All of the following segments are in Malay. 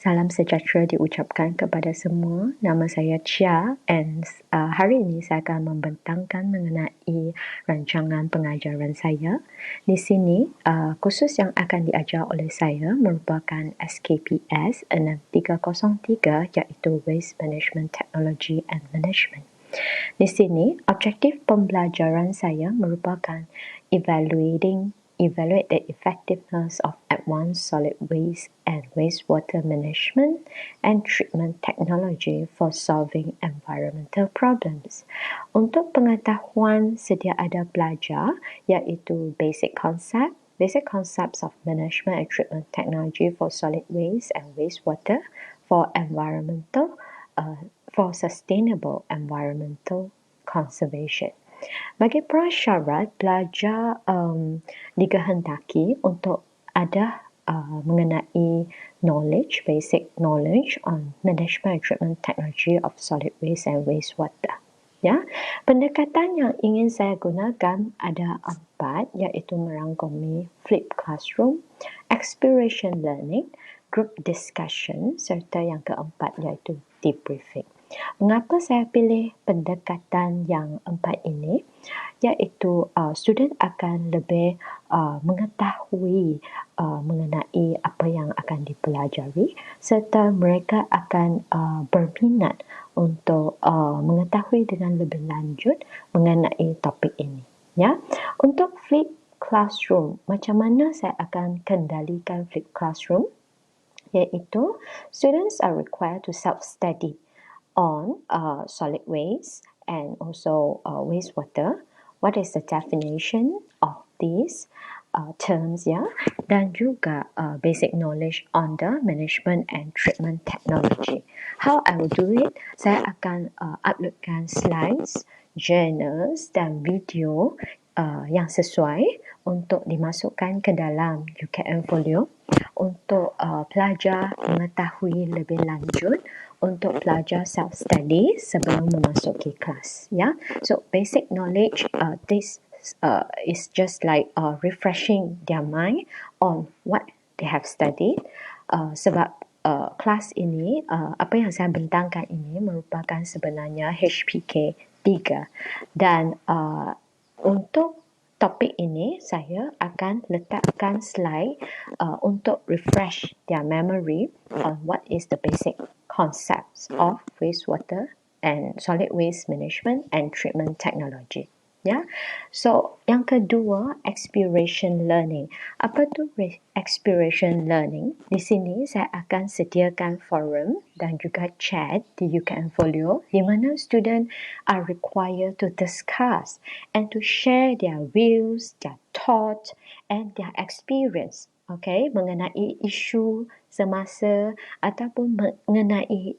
Salam sejahtera diucapkan kepada semua. Nama saya Chia and hari ini saya akan membentangkan mengenai rancangan pengajaran saya. Di sini, kursus yang akan diajar oleh saya merupakan SKPS 6303 iaitu Waste Management Technology and Management. Di sini, objektif pembelajaran saya merupakan evaluate the effectiveness of advanced solid waste and wastewater management and treatment technology for solving environmental problems. Untuk pengetahuan sedia ada pelajar iaitu basic concepts of management and treatment technology for solid waste and wastewater for sustainable environmental conservation. Bagi prasyarat, pelajar dikehendaki untuk ada mengenai basic knowledge on management and treatment technology of solid waste and wastewater. Ya, pendekatan yang ingin saya gunakan ada 4, iaitu merangkumi flip classroom, exploration learning, group discussion serta yang keempat iaitu debriefing. Mengapa saya pilih pendekatan yang 4 ini? Iaitu student akan lebih mengetahui mengenai apa yang akan dipelajari serta mereka akan berminat untuk mengetahui dengan lebih lanjut mengenai topik ini. Ya, untuk flip classroom, macam mana saya akan kendalikan flip classroom? Iaitu students are required to self-study on solid waste and also wastewater. What is the definition of these terms, ya? Dan juga basic knowledge on the management and treatment technology. How I will do it? Saya akan uploadkan slides, journals dan video yang sesuai untuk dimasukkan ke dalam UKM Folio untuk pelajar mengetahui lebih lanjut, untuk pelajar self-study sebelum memasuki kelas. Ya, so basic knowledge, this is just like refreshing their mind on what they have studied. Sebab kelas ini, apa yang saya bentangkan ini merupakan sebenarnya HPK 3 dan untuk topik ini saya akan letakkan slide untuk refresh their memory on what is the basic concepts of wastewater and solid waste management and treatment technology. Ya, so yang kedua, exploration learning. Apa tu exploration learning? Di sini saya akan sediakan forum dan juga chat di UKM Folio di mana student are required to discuss and to share their views, their thoughts and their experience. Okay, mengenai isu semasa ataupun mengenai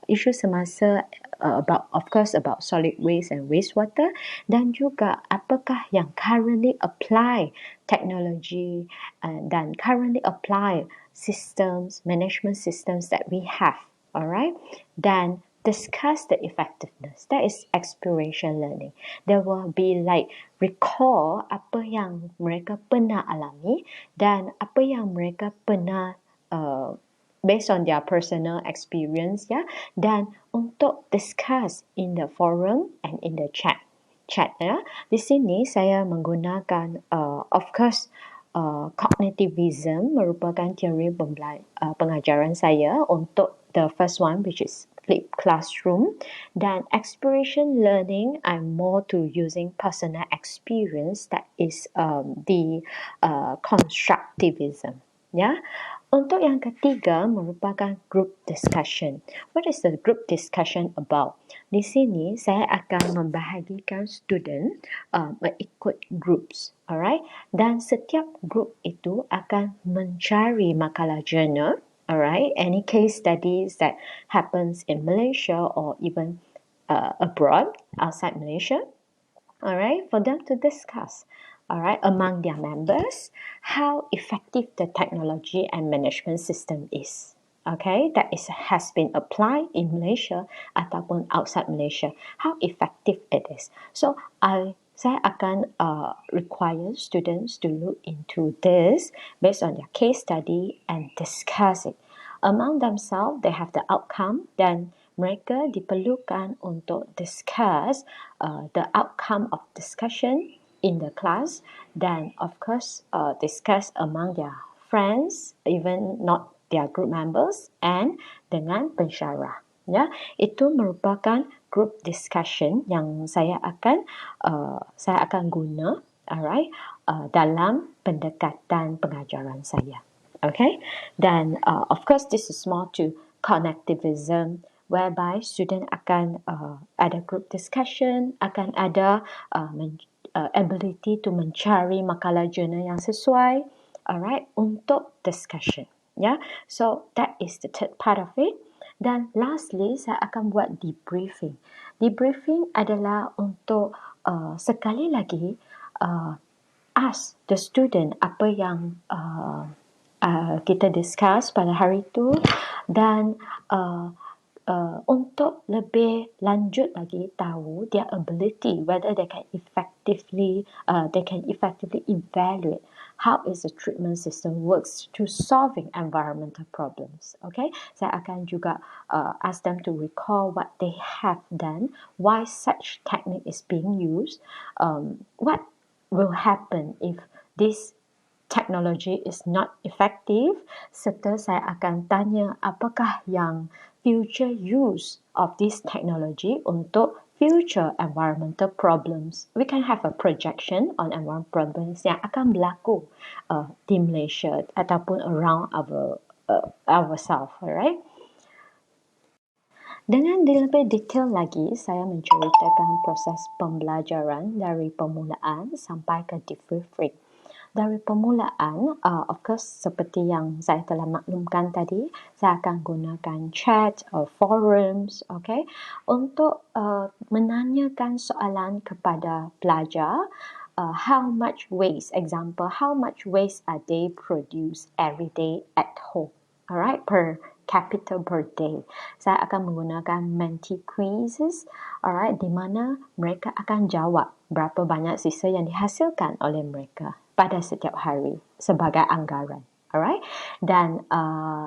isu semasa about solid waste and wastewater dan juga apakah yang currently apply technology dan currently apply management systems that we have, alright, dan discuss the effectiveness. That is exploration learning. There will be like recall apa yang mereka pernah alami dan apa yang mereka pernah based on their personal experience, ya, dan untuk discuss in the forum and in the chat, ya. Di sini saya menggunakan cognitivism merupakan teori pengajaran saya untuk the first one, which is flip classroom, dan exploration learning I'm more to using personal experience, that is the constructivism, ya. Untuk yang ketiga merupakan group discussion. What is the group discussion about? Di sini saya akan membahagikan student mengikut groups, alright? Dan setiap group itu akan mencari makalah jurnal, alright? Any case studies that happens in Malaysia or even abroad, outside Malaysia, alright, for them to discuss, alright, among their members, how effective the technology and management system is. Okay, that has been applied in Malaysia ataupun outside Malaysia. How effective it is. So, saya akan require students to look into this based on their case study and discuss it. Among themselves, they have the outcome, dan mereka diperlukan untuk discuss the outcome of discussion in the class, dan of course discuss among their friends, even not their group members, and dengan pensyarah. Ya, itu merupakan group discussion yang saya akan guna, alright, dalam pendekatan pengajaran saya. Okay, then of course this is more to connectivism, whereby student akan ada group discussion, akan ada ability to mencari makalah jurnal yang sesuai, alright, untuk discussion. Yeah, so that is the third part of it. Dan lastly, saya akan buat debriefing. Debriefing adalah untuk sekali lagi ask the student apa yang kita discuss pada hari itu, dan untuk lebih lanjut lagi tahu their ability, whether they can effectively evaluate how is the treatment system works to solving environmental problems. Okay, saya akan juga ask them to recall what they have done, why such technique is being used, what will happen if this technology is not effective, serta saya akan tanya apakah yang future use of this technology untuk future environmental problems. We can have a projection on environmental problems yang akan berlaku di Malaysia ataupun around ourselves, alright? Dengan lebih detail lagi, saya menceritakan proses pembelajaran dari permulaan sampai ke debriefing. Dari permulaan, of course, seperti yang saya telah maklumkan tadi, saya akan gunakan chat, forums, okay, untuk menanyakan soalan kepada pelajar, how much waste, example, how much waste are they produce every day at home, alright, per capita per day. Saya akan menggunakan Menti quizzes, alright, di mana mereka akan jawab berapa banyak sisa yang dihasilkan oleh mereka pada setiap hari sebagai anggaran, alright. Dan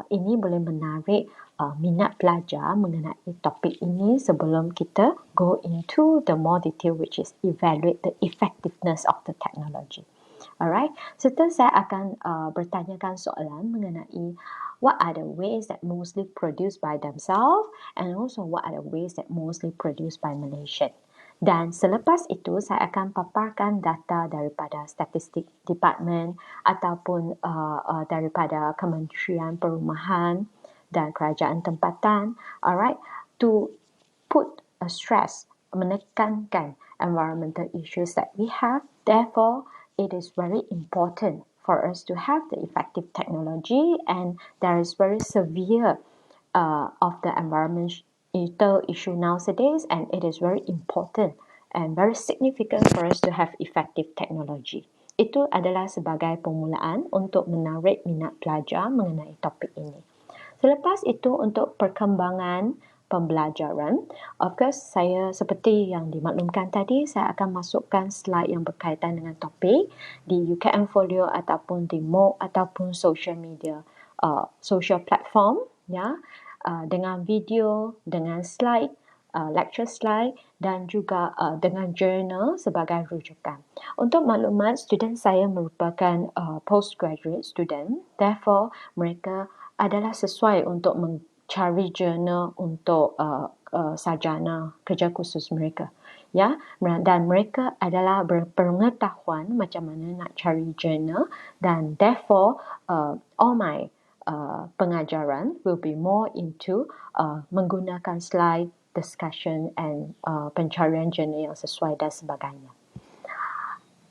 ini boleh menarik minat pelajar mengenai topik ini sebelum kita go into the more detail, which is evaluate the effectiveness of the technology. Alright, serta saya akan bertanyakan soalan mengenai what are the ways that mostly produced by themselves, and also what are the ways that mostly produced by Malaysian. Dan selepas itu saya akan paparkan data daripada statistik department ataupun daripada Kementerian Perumahan dan Kerajaan Tempatan, alright, to put a stress, menekankan environmental issues that we have. Therefore, it is very important for us to have the effective technology, and there is very severe of the environmental issue nowadays, and it is very important and very significant for us to have effective technology. Itu adalah sebagai permulaan untuk menarik minat pelajar mengenai topik ini. Selepas itu, untuk perkembangan pembelajaran, of course, saya seperti yang dimaklumkan tadi, saya akan masukkan slide yang berkaitan dengan topik di UKM Folio ataupun di MOOC ataupun social media, social platform, ya, dengan video, dengan slide, lecture slide, dan juga dengan journal sebagai rujukan. Untuk maklumat, student saya merupakan postgraduate student, therefore mereka adalah sesuai untuk mencari jurnal untuk sarjana kerja khusus mereka, ya, dan mereka adalah berpengetahuan macam mana nak cari jurnal, dan therefore all my pengajaran will be more into menggunakan slide, discussion, and pencarian jurnal yang sesuai dan sebagainya.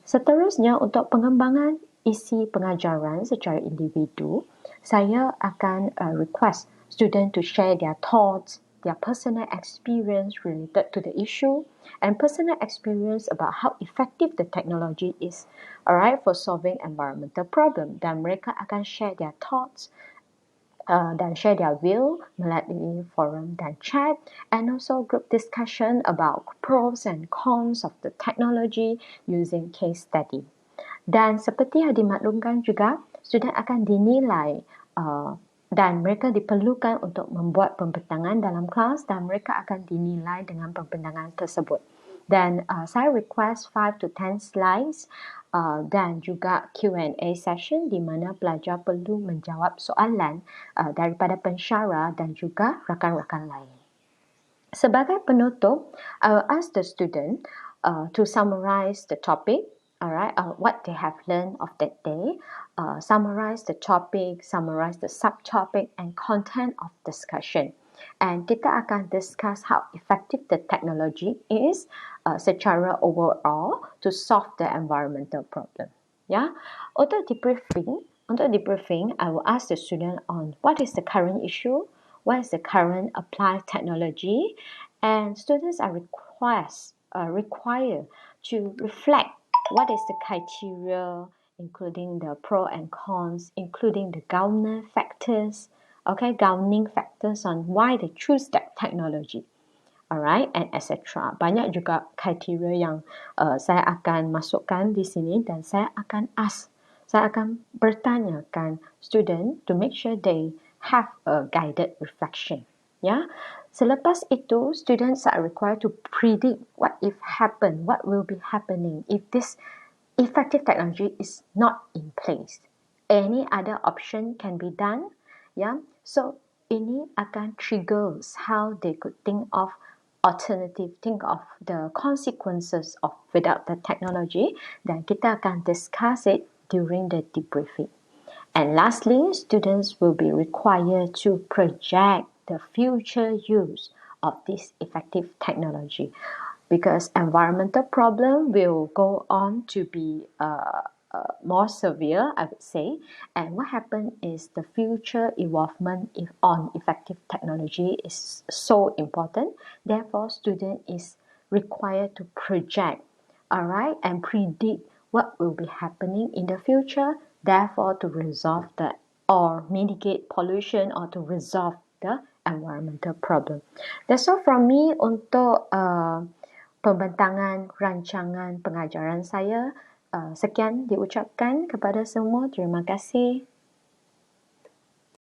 Seterusnya, untuk pengembangan isi pengajaran secara individu, saya akan request student to share their thoughts, their personal experience related to the issue, and personal experience about how effective the technology is, alright, for solving environmental problem. Dan mereka akan share their thoughts dan share their view melalui forum dan chat, and also group discussion about pros and cons of the technology using case study. Dan seperti yang dimaklumkan juga, student akan dinilai dan mereka diperlukan untuk membuat pembentangan dalam kelas dan mereka akan dinilai dengan pembentangan tersebut. Dan saya request 5 to 10 slides dan juga Q&A session di mana pelajar perlu menjawab soalan daripada pensyarah dan juga rakan-rakan lain. Sebagai penutup, I will ask the student to summarize the topic, alright, what they have learned of that day, summarize the topic, summarize the subtopic and content of discussion. And kita akan discuss how effective the technology is secara overall to solve the environmental problem. Yeah, untuk debriefing, I will ask the student on what is the current issue, what is the current applied technology, and students are required to reflect what is the criteria, including the pro and cons, including the governing factors on why they choose that technology. Alright, and etc. Banyak juga kriteria yang saya akan masukkan di sini dan saya akan bertanyakan student to make sure they have a guided reflection. Ya, selepas itu students are required to predict what will be happening if this effective technology is not in place. Any other option can be done. Ya, so ini akan triggers how they could think of the consequences of without the technology, dan kita akan discuss it during the debriefing. And lastly, students will be required to project the future use of this effective technology, because environmental problem will go on to be more severe, I would say. And what happened is the future involvement on effective technology is so important. Therefore, student is required to project, alright, and predict what will be happening in the future. Therefore, to resolve or mitigate pollution or to resolve the environmental problem. That's all from me untuk pembentangan rancangan pengajaran saya. Sekian diucapkan kepada semua. Terima kasih.